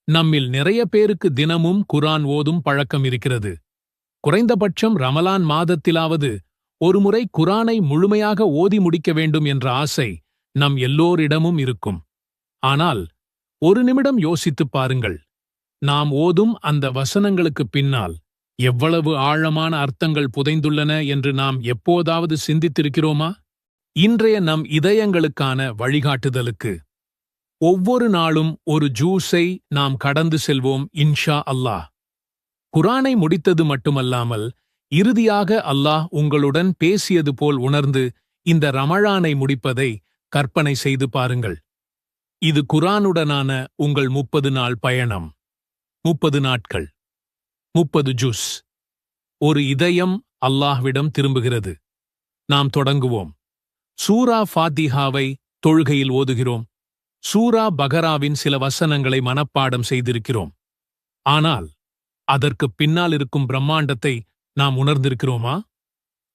நம்மில் நிறைய பேருக்கு தினமும் குர்ஆன் ஓதும் பழக்கம் இருக்கிறது. குறைந்தபட்சம் ரமலான் மாதத்திலாவது ஒருமுறை குர்ஆனை முழுமையாக ஓதி முடிக்க வேண்டும் என்ற ஆசை நம் எல்லோரிடமும் இருக்கும். ஆனால் ஒரு நிமிடம் யோசித்துப் பாருங்கள். நாம் ஓதும் அந்த வசனங்களுக்குப் பின்னால் எவ்வளவு ஆழமான அர்த்தங்கள் புதைந்துள்ளன என்று நாம் எப்போதாவது சிந்தித்திருக்கிறோமா? இன்றைய நம் இதயங்களுக்கான வழிகாட்டுதலுக்கு ஒவ்வொரு நாளும் ஒரு ஜூஸை நாம் கடந்து செல்வோம் இன்ஷா அல்லாஹ். குர்ஆனை முடித்தது மட்டுமல்லாமல் இறுதியாக அல்லாஹ் உங்களுடன் பேசியது போல் உணர்ந்து இந்த ரமழானை முடிப்பதை கற்பனை செய்து பாருங்கள். இது குர்ஆனுடனான உங்கள் 30 நாள் பயணம். 30 நாட்கள், 30 ஜுஸ். ஒரு இதயம் அல்லாஹ்விடம் திரும்புகிறது. நாம் தொடங்குவோம். சூரா ஃபாத்திஹாவை தொழுகையில் ஓதுகிறோம். சூரா பகராவின் சில வசனங்களை மனப்பாடம் செய்திருக்கிறோம். ஆனால் அதற்குப் பின்னால் இருக்கும் பிரம்மாண்டத்தை நாம் உணர்ந்திருக்கிறோமா?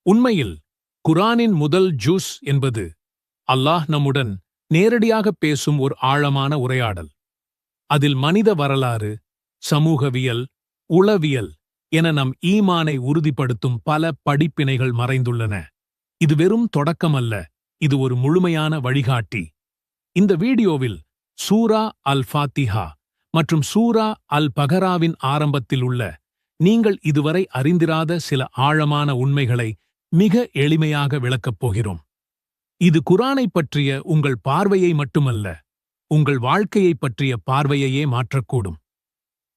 உண்மையில் குர்ஆனின் முதல் ஜூஸ் என்பது அல்லாஹ் நம்முடன் நேரடியாக பேசும் ஒரு ஆழமான உரையாடல். அதில் மனித வரலாறு, சமூகவியல், உளவியல் என நம் ஈமானை உறுதிப்படுத்தும் பல படிப்பினைகள் மறைந்துள்ளன. இது வெறும் தொடக்கமல்ல, இது ஒரு முழுமையான வழிகாட்டி. இந்த வீடியோவில் சூரா அல் ஃபாத்திஹா மற்றும் சூரா அல் பகராவின் ஆரம்பத்தில் உள்ள நீங்கள் இதுவரை அறிந்திராத சில ஆழமான உண்மைகளை மிக எளிமையாக விளக்கப் போகிறோம். இது குர்ஆனைப் பற்றிய உங்கள் பார்வையை மட்டுமல்ல, உங்கள் வாழ்க்கையைப் பற்றிய பார்வையையே மாற்றக்கூடும்.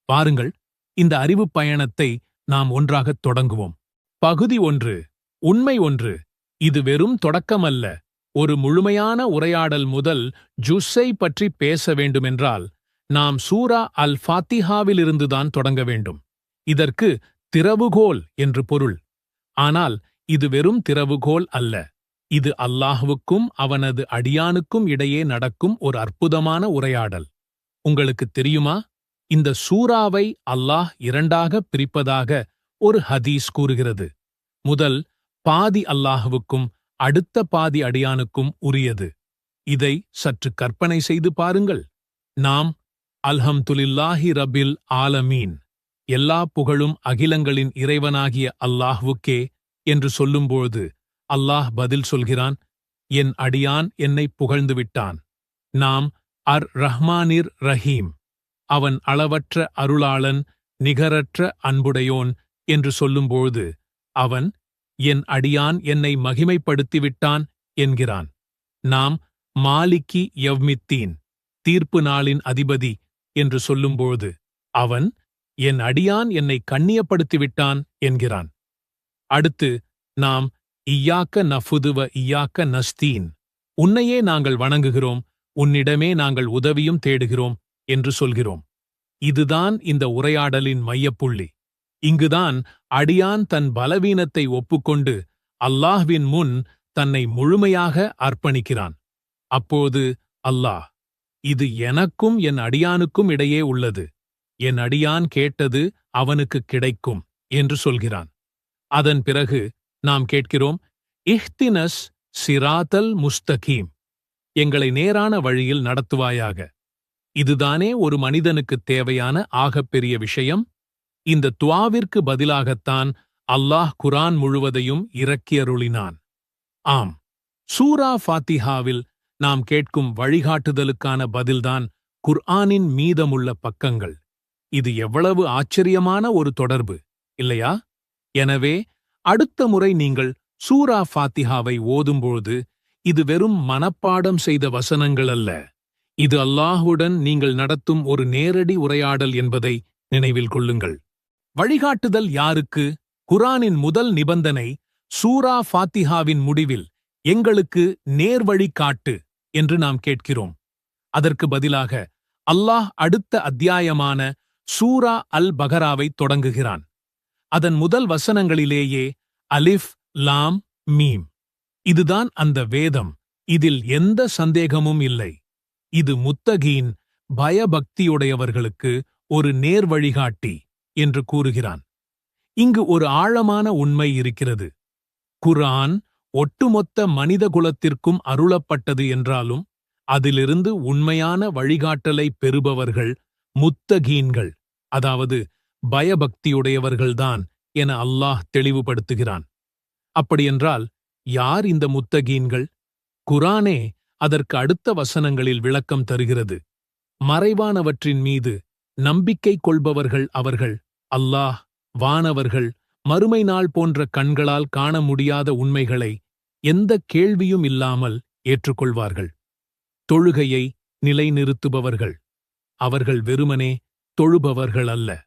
பாருங்கள், இந்த அறிவுப் பயணத்தை நாம் ஒன்றாகத் தொடங்குவோம். பகுதி 1. உண்மை 1. இது வெறும் தொடக்கமல்ல. ஒரு முழுமையான உரையாடல். முதல் ஜுஸ்ஸை பற்றி பேச வேண்டுமென்றால் நாம் சூரா அல் ஃபாத்திஹாவிலிருந்துதான் தொடங்க வேண்டும். இதற்கு திறவுகோல் என்று பொருள். ஆனால் இது வெறும் திறவுகோல் அல்ல. இது அல்லாஹ்வுக்கும் அவனது அடியானுக்கும் இடையே நடக்கும் ஒரு அற்புதமான உரையாடல். உங்களுக்குத் தெரியுமா, இந்த சூராவை அல்லாஹ் 2ஆக பிரிப்பதாக ஒரு ஹதீஸ் கூறுகிறது. முதல் பாதி அல்லாஹ்வுக்கும் அடுத்த பாதி அடியானுக்கும் உரியது. இதை சற்று கற்பனை செய்து பாருங்கள். நாம் அல்ஹம்துலில்லாஹி ரப்பில் ஆலமீன், எல்லா புகழும் அகிலங்களின் இறைவனாகிய அல்லாஹ்வுக்கே என்று சொல்லும்போது அல்லாஹ் பதில் சொல்கிறான், என் அடியான் என்னை புகழ்ந்துவிட்டான். நாம் அர் ரஹ்மானிர் ரஹீம், அவன் அளவற்ற அருளாளன், நிகரற்ற அன்புடையோன் என்று சொல்லும்போது அவன் என் அடியான் என்னை மகிமைப்படுத்திவிட்டான் என்கிறான். நாம் மாலிக்கி யவ்மித்தீன், தீர்ப்பு நாளின் அதிபதி என்று சொல்லும்போது அவன் என் அடியான் என்னை கண்ணியப்படுத்திவிட்டான் என்கிறான். அடுத்து நாம் இய்யாக்க நஃபுதுவ இய்யாக்க நஸ்தீன், உன்னையே நாங்கள் வணங்குகிறோம், உன்னிடமே நாங்கள் உதவியும் தேடுகிறோம் என்று சொல்கிறோம். இதுதான் இந்த உரையாடலின் மையப்புள்ளி. இங்குதான் அடியான் தன் பலவீனத்தை ஒப்புக்கொண்டு அல்லாஹ்வின் முன் தன்னை முழுமையாக அர்ப்பணிக்கிறான். அப்போது அல்லாஹ், இது எனக்கும் என் அடியானுக்கும் இடையே உள்ளது, என் அடியான் கேட்டது அவனுக்கு கிடைக்கும் என்று சொல்கிறான். அதன் பிறகு நாம் கேட்கிறோம், இஹ்தினஸ் சிராத்தல் முஸ்தகீம், எங்களை நேரான வழியில் நடத்துவாயாக. இதுதானே ஒரு மனிதனுக்குத் தேவையான ஆகப்பெரிய விஷயம். இந்த துஆவிற்கு பதிலாகத்தான் அல்லாஹ் குர்ஆன் முழுவதையும் இறக்கியருளினான். ஆம், சூரா ஃபாத்திஹாவில் நாம் கேட்கும் வழிகாட்டுதலுக்கான பதில்தான் குர்ஆனின் மீதமுள்ள பக்கங்கள். இது எவ்வளவு ஆச்சரியமான ஒரு தொடர்பு, இல்லையா? எனவே அடுத்த முறை நீங்கள் சூரா ஃபாத்திஹாவை ஓதும்போது இது வெறும் மனப்பாடம் செய்த வசனங்கள் அல்ல. இது அல்லாஹுடன் நீங்கள் நடத்தும் ஒரு நேரடி உரையாடல் என்பதை நினைவில் கொள்ளுங்கள். வழிகாட்டுதல் யாருக்கு? குர்ஆனின் முதல் நிபந்தனை சூரா ஃபாத்திஹாவின் முடிவில் எங்களுக்கு நேர்வழி காட்டு என்று நாம் கேட்கிறோம். அதற்கு பதிலாக அல்லாஹ் அடுத்த அத்தியாயமான சூரா அல் பகராவை தொடங்குகிறான். அதன் முதல் வசனங்களிலேயே அலிஃப் லாம் மீம், இதுதான் அந்த வேதம், இதில் எந்த சந்தேகமும் இல்லை. இது முத்தகீன், பயபக்தியுடையவர்களுக்கு ஒரு நேர்வழிகாட்டி என்று கூறுகிறான். இங்கு ஒரு ஆழமான உண்மை இருக்கிறது. குர்ஆன் ஒட்டுமொத்த மனிதகுலத்திற்கும் அருளப்பட்டது என்றாலும் அதிலிருந்து உண்மையான வழிகாட்டலை பெறுபவர்கள் முத்தகீன்கள், அதாவது பயபக்தியுடையவர்கள்தான் என அல்லாஹ் தெளிவுபடுத்துகிறான். அப்படியென்றால் யார் இந்த முத்தகீன்கள்? குரானே அதற்கு அடுத்த வசனங்களில் விளக்கம் தருகிறது. மறைவானவற்றின் மீது நம்பிக்கை கொள்பவர்கள் அவர்கள். அல்லாஹ், வானவர்கள், மறுமை நாள் போன்ற கண்களால் காண முடியாத உண்மைகளை எந்த கேள்வியும் இல்லாமல் ஏற்றுக்கொள்வார்கள். தொழுகையை நிலைநிறுத்துபவர்கள். அவர்கள் வெறுமனே தொழுபவர்கள் அல்ல,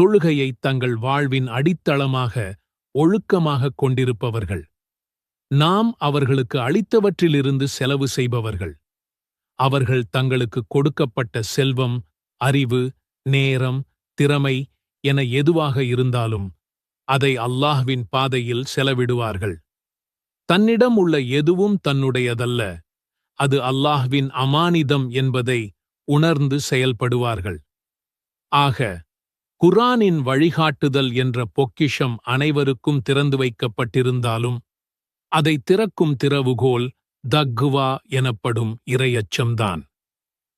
தொழுகையை தங்கள் வாழ்வின் அடித்தளமாக, ஒழுக்கமாக கொண்டிருப்பவர்கள். நாம் அவர்களுக்கு அளித்தவற்றிலிருந்து செலவு செய்பவர்கள். அவர்கள் தங்களுக்கு கொடுக்கப்பட்ட செல்வம், அறிவு, நேரம், திறமை என எதுவாக இருந்தாலும் அதை அல்லாஹ்வின் பாதையில் செலவிடுவார்கள். தன்னிடம் உள்ள எதுவும் தன்னுடையதல்ல, அது அல்லாஹ்வின் அமானிதம் என்பதை உணர்ந்து செயல்படுவார்கள். ஆக, குர்ஆனின் வழிகாட்டுதல் என்ற பொக்கிஷம் அனைவருக்கும் திறந்து வைக்கப்பட்டிருந்தாலும் அதை திறக்கும் திறவுகோல் தக்வா எனப்படும் இறையச்சம்தான்.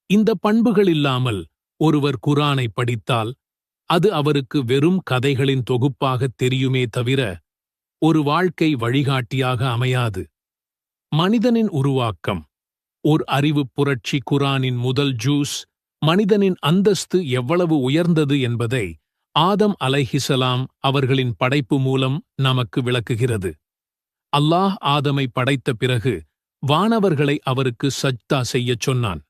இந்த பண்புகள் இல்லாமல் ஒருவர் குர்ஆனை படித்தால் அது அவருக்கு வெறும் கதைகளின் தொகுப்பாக தெரியுமே தவிர ஒரு வாழ்க்கை வழிகாட்டியாக அமையாது. மனிதனின் உருவாக்கம் ஓர் அறிவுப் புரட்சி. குர்ஆனின் முதல் ஜூஸ் மனிதனின் அந்தஸ்து எவ்வளவு உயர்ந்தது என்பதை ஆதம் அலைஹிஸலாம் அவர்களின் படைப்பு மூலம் நமக்கு விளக்குகிறது. அல்லாஹ் ஆதமை படைத்த பிறகு வானவர்களை அவருக்கு சஜ்தா செய்யச் சொன்னான்.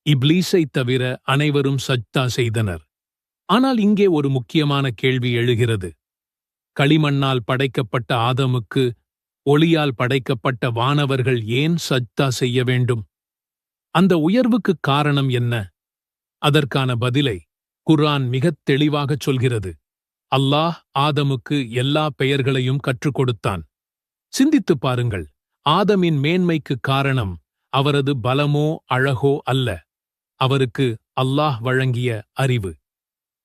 இப்லீஸைத் தவிர அனைவரும் சஜ்தா செய்தனர். ஆனால் இங்கே ஒரு முக்கியமான கேள்வி எழுகிறது. களிமண்ணால் படைக்கப்பட்ட ஆதமுக்கு ஒளியால் படைக்கப்பட்ட வானவர்கள் ஏன் சஜ்தா செய்ய வேண்டும்? அந்த உயர்வுக்குக் காரணம் என்ன? அதற்கான பதிலை குர்ஆன் மிகத் தெளிவாகச் சொல்கிறது. அல்லாஹ் ஆதமுக்கு எல்லா பெயர்களையும் கற்றுக் கொடுத்தான். சிந்தித்துப் பாருங்கள். ஆதமின் மேன்மைக்குக் காரணம் அவரது பலமோ அழகோ அல்ல, அவருக்கு அல்லாஹ் வழங்கிய அறிவு.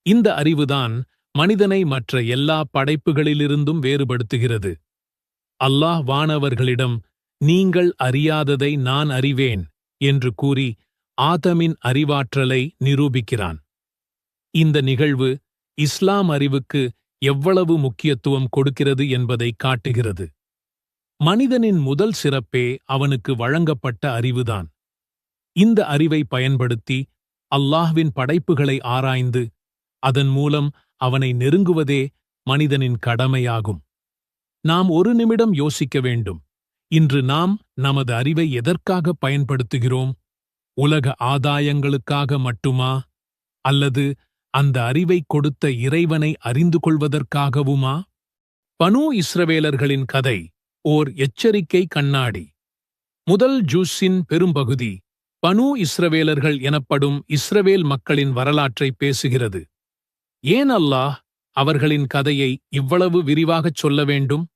இந்த அறிவுதான் மனிதனை மற்ற எல்லா படைப்புகளிலிருந்தும் வேறுபடுத்துகிறது. அல்லாஹ் வானவர்களிடம் நீங்கள் அறியாததை நான் அறிவேன் என்று கூறி ஆதமின் அறிவாற்றலை நிரூபிக்கிறான். இந்த நிகழ்வு இஸ்லாம் அறிவுக்கு எவ்வளவு முக்கியத்துவம் கொடுக்கிறது என்பதை காட்டுகிறது. மனிதனின் முதல் சிறப்பே அவனுக்கு வழங்கப்பட்ட அறிவுதான். இந்த அறிவை பயன்படுத்தி அல்லாஹ்வின் படைப்புகளை ஆராய்ந்து அதன் மூலம் அவனை நெருங்குவதே மனிதனின் கடமையாகும். நாம் ஒரு நிமிடம் யோசிக்க வேண்டும். இன்று நாம் நமது அறிவை எதற்காக பயன்படுத்துகிறோம்? உலக ஆதாயங்களுக்காக மட்டுமா? அல்லது அந்த அறிவை கொடுத்த இறைவனை அறிந்து கொள்வதற்காகவுமா? பனூ இஸ்ரவேலர்களின் கதை ஓர் எச்சரிக்கை கண்ணாடி. முதல் ஜூஸின் பெரும்பகுதி பனூ இஸ்ரவேலர்கள் எனப்படும் இஸ்ரவேல் மக்களின் வரலாற்றை பேசுகிறது. ஏன் அல்லாஹ் அவர்களின் கதையை இவ்வளவு விரிவாகச் சொல்ல வேண்டும்?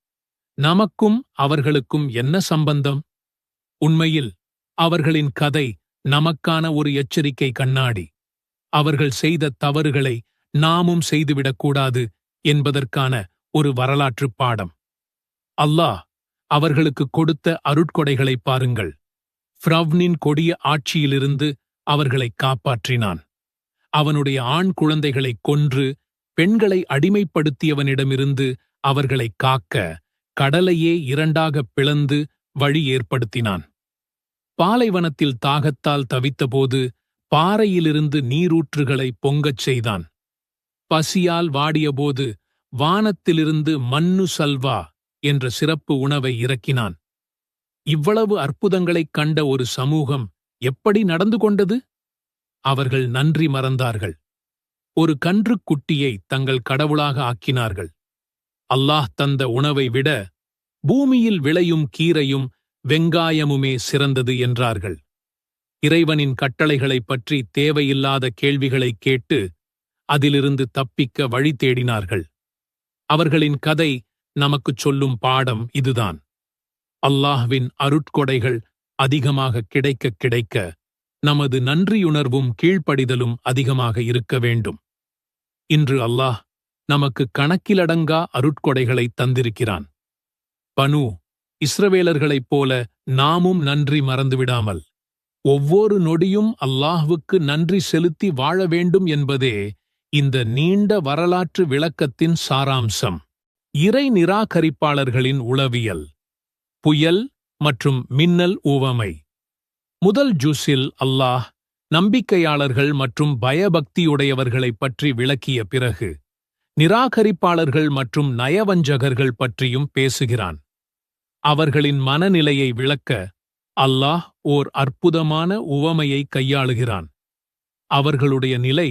நமக்கும் அவர்களுக்கும் என்ன சம்பந்தம்? உண்மையில் அவர்களின் கதை நமக்கான ஒரு எச்சரிக்கை கண்ணாடி. அவர்கள் செய்த தவறுகளை நாமும் செய்துவிடக்கூடாது என்பதற்கான ஒரு வரலாற்றுப் பாடம். அல்லாஹ் அவர்களுக்கு கொடுத்த அருட்கொடைகளைப் பாருங்கள். ஃபிரவ்னின் கொடிய ஆட்சியிலிருந்து அவர்களை காப்பாற்றினான். அவனுடைய ஆண் குழந்தைகளைக் கொன்று பெண்களை அடிமைப்படுத்தியவனிடமிருந்து அவர்களை காக்க கடலையே இரண்டாகப் பிளந்து வழி ஏற்படுத்தினான். பாலைவனத்தில் தாகத்தால் தவித்தபோது பாறையிலிருந்து நீரூற்றுகளை பொங்கச் செய்தான். பசியால் வாடியபோது வானத்திலிருந்து மன்னு சல்வா என்ற சிறப்பு உணவை இறக்கினான். இவ்வளவு அற்புதங்களைக் கண்ட ஒரு சமூகம் எப்படி நடந்து கொண்டது? அவர்கள் நன்றி மறந்தார்கள். ஒரு கன்றுக் குட்டியை தங்கள் கடவுளாக ஆக்கினார்கள். அல்லாஹ் தந்த உணவை விட பூமியில் விளையும் கீரையும் வெங்காயமுமே சிறந்தது என்றார்கள். இறைவனின் கட்டளைகளைப் பற்றி தேவையில்லாத கேள்விகளைக் கேட்டு அதிலிருந்து தப்பிக்க வழி தேடினார்கள். அவர்களின் கதை நமக்குச் சொல்லும் பாடம் இதுதான். அல்லாஹ்வின் அருட்கொடைகள் அதிகமாக கிடைக்க கிடைக்க நமது நன்றியுணர்வும் கீழ்ப்படிதலும் அதிகமாக இருக்க வேண்டும். இன்று அல்லாஹ் நமக்கு கணக்கிலடங்கா அருட்கொடைகளை தந்திருக்கிறான். பனூ இஸ்ரவேலர்களைப் போல நாமும் நன்றி மறந்துவிடாமல் ஒவ்வொரு நொடியும் அல்லாஹ்வுக்கு நன்றி செலுத்தி வாழ வேண்டும் என்பதே இந்த நீண்ட வரலாற்று விளக்கத்தின் சாராம்சம். இறை நிராகரிப்பாளர்களின் உளவியல். புயல் மற்றும் மின்னல் உவமை. முதல் ஜுஸில் அல்லாஹ் நம்பிக்கையாளர்கள் மற்றும் பயபக்தியுடையவர்களைப் பற்றி விளக்கிய பிறகு நிராகரிப்பாளர்கள் மற்றும் நயவஞ்சகர்கள் பற்றியும் பேசுகிறான். அவர்களின் மனநிலையை விளக்க அல்லாஹ் ஓர் அற்புதமான உவமையை கையாளுகிறான். அவர்களுடைய நிலை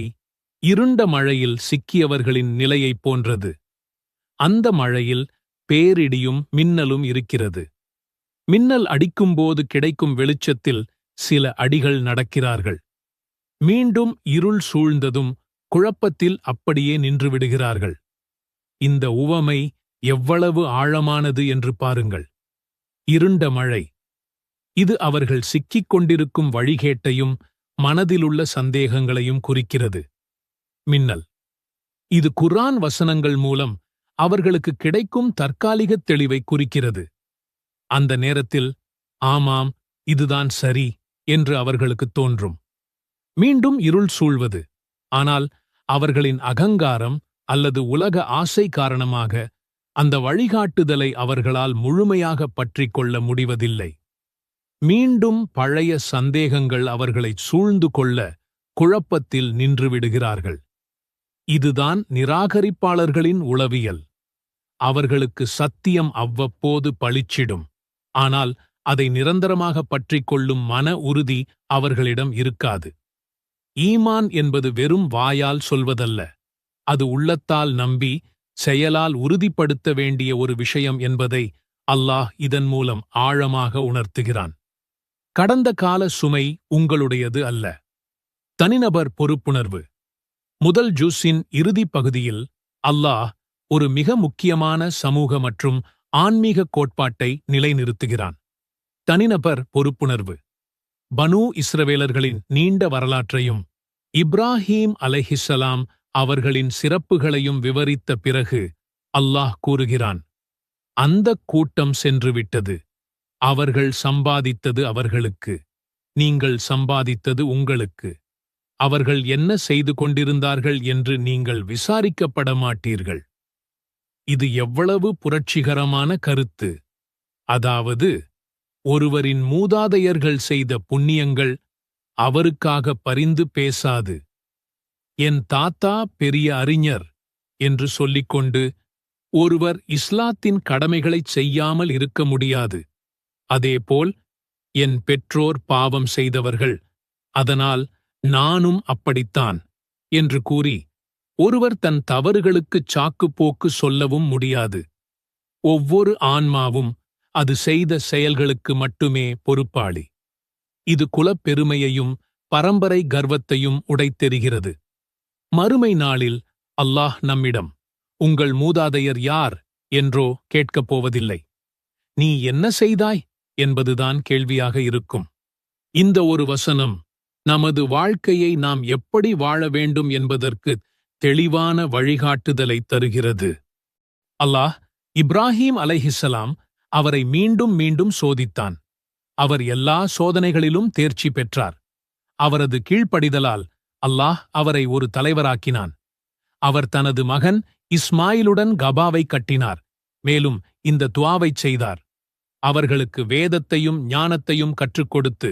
இருண்ட மழையில் சிக்கியவர்களின் நிலையைப் போன்றது. அந்த மழையில் பேரிடியும் மின்னலும் இருக்கிறது. மின்னல் அடிக்கும்போது கிடைக்கும் வெளிச்சத்தில் சில அடிகள் நடக்கிறார்கள். மீண்டும் இருள் சூழ்ந்ததும் குழப்பத்தில் அப்படியே நின்றுவிடுகிறார்கள். இந்த உவமை எவ்வளவு ஆழமானது என்று பாருங்கள். இருண்ட மழை. இது அவர்கள் சிக்கிக் கொண்டிருக்கும் வழிகேட்டையும் மனதிலுள்ள சந்தேகங்களையும் குறிக்கிறது. மின்னல். இது குர்ஆன் வசனங்கள் மூலம் அவர்களுக்கு கிடைக்கும் தற்காலிக தெளிவை குறிக்கிறது. அந்த நேரத்தில் ஆமாம், இதுதான் சரி என்று அவர்களுக்கு தோன்றும். மீண்டும் இருள் சூழ்வது. ஆனால் அவர்களின் அகங்காரம் அல்லது உலக ஆசை காரணமாக அந்த வழிகாட்டுதலை அவர்களால் முழுமையாக பற்றிக் கொள்ள முடிவதில்லை. மீண்டும் பழைய சந்தேகங்கள் அவர்களை சூழ்ந்து கொள்ள குழப்பத்தில் நின்றுவிடுகிறார்கள். இதுதான் நிராகரிப்பாளர்களின் உளவியல். அவர்களுக்கு சத்தியம் அவ்வப்போது பளிச்சிடும். ஆனால் அதை நிரந்தரமாக பற்றிக் கொள்ளும் மன உறுதி அவர்களிடம் இருக்காது. ஈமான் என்பது வெறும் வாயால் சொல்வதல்ல. அது உள்ளத்தால் நம்பி செயலால் உறுதிப்படுத்த வேண்டிய ஒரு விஷயம் என்பதை அல்லாஹ் இதன் மூலம் ஆழமாக உணர்த்துகிறான். கடந்த கால சுமை உங்களுடையது அல்ல. தனிநபர் பொறுப்புணர்வு. முதல் ஜூஸின் இறுதிப் பகுதியில் அல்லாஹ் ஒரு மிக முக்கியமான சமூக மற்றும் ஆன்மீக கோட்பாட்டை நிலைநிறுத்துகிறான். தனிநபர் பொறுப்புணர்வு. பனூ இஸ்ரவேலர்களின் நீண்ட வரலாற்றையும் இப்ராஹீம் அலைஹிஸ்ஸலாம் அவர்களின் சிறப்புகளையும் விவரித்த பிறகு அல்லாஹ் கூறுகிறான், அந்தக் கூட்டம் சென்றுவிட்டது. அவர்கள் சம்பாதித்தது அவர்களுக்கு, நீங்கள் சம்பாதித்தது உங்களுக்கு. அவர்கள் என்ன செய்து கொண்டிருந்தார்கள் என்று நீங்கள் விசாரிக்கப்பட மாட்டீர்கள். இது எவ்வளவு புரட்சிகரமான கருத்து! அதாவது, ஒருவரின் மூதாதையர்கள் செய்த புண்ணியங்கள் அவருக்காக பரிந்து பேசாது. என் தாத்தா பெரிய அறிஞர் என்று சொல்லிக்கொண்டு ஒருவர் இஸ்லாத்தின் கடமைகளைச் செய்யாமல் இருக்க முடியாது. அதேபோல் என் பெற்றோர் பாவம் செய்தவர்கள், அதனால் நானும் அப்படித்தான் என்று கூறி ஒருவர் தன் தவறுகளுக்குச் சாக்குப்போக்கு சொல்லவும் முடியாது. ஒவ்வொரு ஆன்மாவும் அது செய்த செயல்களுக்கு மட்டுமே பொறுப்பாளி. இது குலப்பெருமையையும் பரம்பரை கர்வத்தையும் உடைத்தெறிகிறது. மறுமை நாளில் அல்லாஹ் நம்மிடம், உங்கள் மூதாதையர் யார் என்றோ கேட்கப் போவதில்லை. நீ என்ன செய்தாய் என்பதுதான் கேள்வியாக இருக்கும். இந்த ஒரு வசனம் நமது வாழ்க்கையை நாம் எப்படி வாழ வேண்டும் என்பதற்கு தெளிவான வழிகாட்டுதலை தருகிறது. அல்லாஹ் இப்ராஹீம் அலைஹிஸ்ஸலாம் அவரை மீண்டும் மீண்டும் சோதித்தான். அவர் எல்லா சோதனைகளிலும் தேர்ச்சி பெற்றார். அவரது கீழ்ப்படிதலால் அல்லாஹ் அவரை ஒரு தலைவராக்கினான். அவர் தனது மகன் இஸ்மாயிலுடன் கபாவை கட்டினார். மேலும் இந்த துஆவைச் செய்தார், அவர்களுக்கு வேதத்தையும் ஞானத்தையும் கற்றுக் கொடுத்து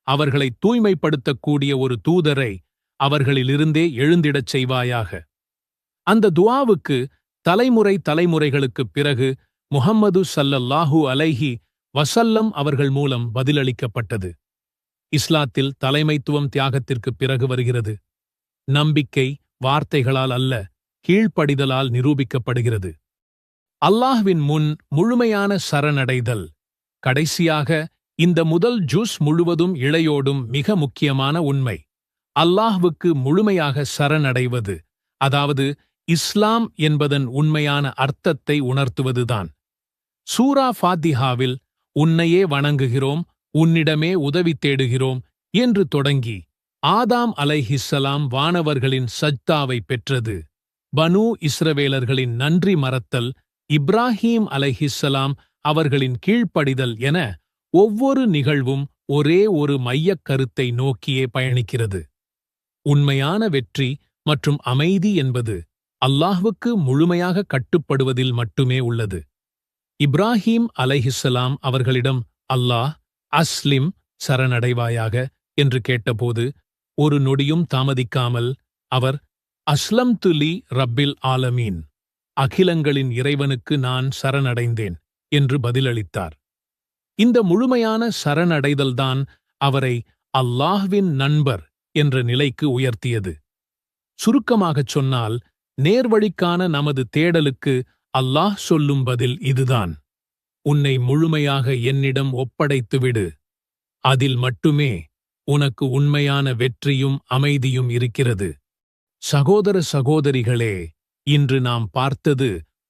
அவர்களை தூய்மைப்படுத்தக்கூடிய ஒரு தூதரை அவர்களிலிருந்தே எழுந்திடச் செய்வாயாக. அந்த துஆவுக்கு தலைமுறைகளுக்குப் பிறகு முஹம்மது ஸல்லல்லாஹு அலைஹி வஸல்லம் அவர்கள் மூலம் பதிலளிக்கப்பட்டது. இஸ்லாத்தில் தலைமைத்துவம் தியாகத்திற்குப் பிறகு வருகிறது. நம்பிக்கை வார்த்தைகளால் அல்ல, கீழ்ப்படிதலால் நிரூபிக்கப்படுகிறது. அல்லாஹ்வின் முன் முழுமையான சரணடைதல். கடைசியாக இந்த முதல் ஜூஸ் முழுவதும் இழையோடும் மிக முக்கியமான உண்மை. அல்லாஹ்வுக்கு முழுமையாக சரணடைவது, அதாவது இஸ்லாம் என்பதன் உண்மையான அர்த்தத்தை உணர்த்துவதுதான். சூரா ஃபாத்திஹாவில் உன்னையே வணங்குகிறோம், உன்னிடமே உதவி தேடுகிறோம் என்று தொடங்கி ஆதாம் அலைஹிஸ்ஸலாம் வானவர்களின் சஜ்தாவை பெற்றது. பனூ இஸ்ரவேலர்களின் நன்றி மறத்தல், இப்ராஹீம் அலைஹிஸ்ஸலாம் அவர்களின் கீழ்ப்படிதல் என ஒவ்வொரு நிகழ்வும் ஒரே ஒரு மையக் கருத்தை நோக்கியே பயணிக்கிறது. உண்மையான வெற்றி மற்றும் அமைதி என்பது அல்லாஹ்வுக்கு முழுமையாக கட்டுப்படுவதில் மட்டுமே உள்ளது. இப்ராஹீம் அலைஹிஸ்ஸலாம் அவர்களிடம் அல்லாஹ் அஸ்லிம் சரணடைவாயாக என்று கேட்டபோது ஒரு நொடியும் தாமதிக்காமல் அவர் அஸ்லம்து லி ரப்பில் ஆலமீன், அகிலங்களின் இறைவனுக்கு நான் சரணடைந்தேன் என்று பதிலளித்தார். இந்த முழுமையான சரணடைதல்தான் அவரை அல்லாஹ்வின் நண்பர் என்ற நிலைக்கு உயர்த்தியது. சுருக்கமாகச் சொன்னால், நேர்வழிக்கான நமது தேடலுக்கு அல்லாஹ் சொல்லும் பதில் இதுதான்: உன்னை முழுமையாக என்னிடம் ஒப்படைத்துவிடு. அதில் மட்டுமே உனக்கு உண்மையான வெற்றியும் அமைதியும் இருக்கிறது. சகோதர சகோதரிகளே, இன்று நாம் பார்த்தது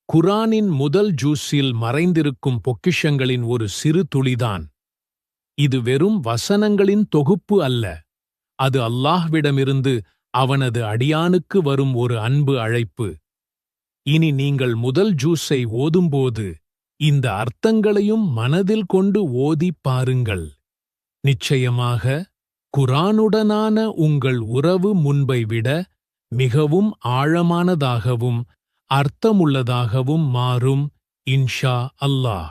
குர்ஆனின் முதல் ஜூஸில் மறைந்திருக்கும் பொக்கிஷங்களின் ஒரு சிறு துளிதான். இது வெறும் வசனங்களின் தொகுப்பு அல்ல, அது அல்லாஹ்விடமிருந்து அவனது அடியானுக்கு வரும் ஒரு அன்பு அழைப்பு. இனி நீங்கள் முதல் ஜூஸை ஓதும்போது இந்த அர்த்தங்களையும் மனதில் கொண்டு ஓதிப் பாருங்கள். நிச்சயமாக குர்ஆனுடனான உங்கள் உறவு முன்பை விட மிகவும் ஆழமானதாகவும் அர்த்தமுள்ளதாகவும் மாறும், இன்ஷா அல்லாஹ்.